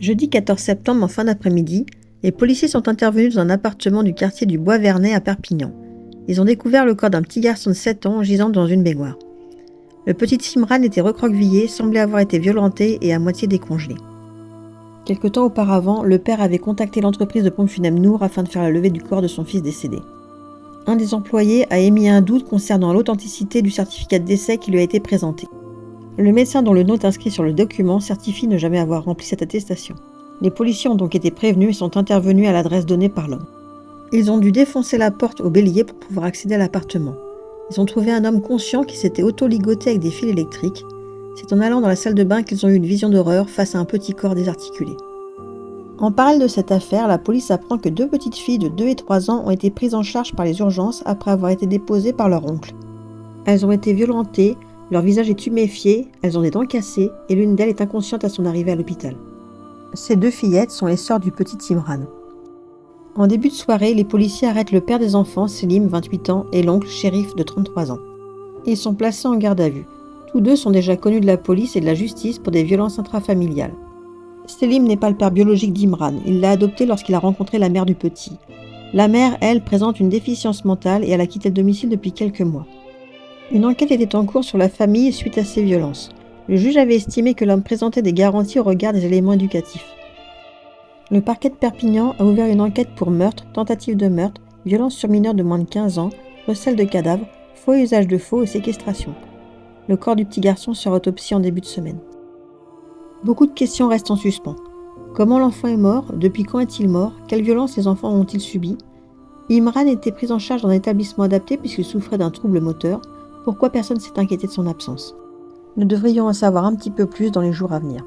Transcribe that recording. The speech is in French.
Jeudi 14 septembre en fin d'après-midi, les policiers sont intervenus dans un appartement du quartier du Bois-Vernet à Perpignan. Ils ont découvert le corps d'un petit garçon de 7 ans gisant dans une baignoire. Le petit Imran était recroquevillé, semblait avoir été violenté et à moitié décongelé. Quelque temps auparavant, le père avait contacté l'entreprise de pompes funèbres Nour afin de faire la levée du corps de son fils décédé. Un des employés a émis un doute concernant l'authenticité du certificat de décès qui lui a été présenté. Le médecin dont le nom est inscrit sur le document certifie ne jamais avoir rempli cette attestation. Les policiers ont donc été prévenus et sont intervenus à l'adresse donnée par l'homme. Ils ont dû défoncer la porte au bélier pour pouvoir accéder à l'appartement. Ils ont trouvé un homme conscient qui s'était auto-ligoté avec des fils électriques. C'est en allant dans la salle de bain qu'ils ont eu une vision d'horreur face à un petit corps désarticulé. En parallèle de cette affaire, la police apprend que 2 petites filles de 2 et 3 ans ont été prises en charge par les urgences après avoir été déposées par leur oncle. Elles ont été violentées, leur visage est tuméfié, elles ont des dents cassées et l'une d'elles est inconsciente à son arrivée à l'hôpital. Ces 2 fillettes sont les sœurs du petit Imran. En début de soirée, les policiers arrêtent le père des enfants, Selim, 28 ans, et l'oncle, Chérif, de 33 ans. Ils sont placés en garde à vue. Tous 2 sont déjà connus de la police et de la justice pour des violences intrafamiliales. Selim n'est pas le père biologique d'Imran, il l'a adopté lorsqu'il a rencontré la mère du petit. La mère, elle, présente une déficience mentale et elle a quitté le domicile depuis quelques mois. Une enquête était en cours sur la famille suite à ces violences. Le juge avait estimé que l'homme présentait des garanties au regard des éléments éducatifs. Le parquet de Perpignan a ouvert une enquête pour meurtre, tentative de meurtre, violence sur mineur de moins de 15 ans, recel de cadavres, faux usage de faux et séquestration. Le corps du petit garçon sera autopsié en début de semaine. Beaucoup de questions restent en suspens. Comment l'enfant est mort? Depuis quand est-il mort? Quelles violences les enfants ont-ils subies? Imran était pris en charge dans un établissement adapté puisqu'il souffrait d'un trouble moteur. Pourquoi personne ne s'est inquiété de son absence? Nous devrions en savoir un petit peu plus dans les jours à venir.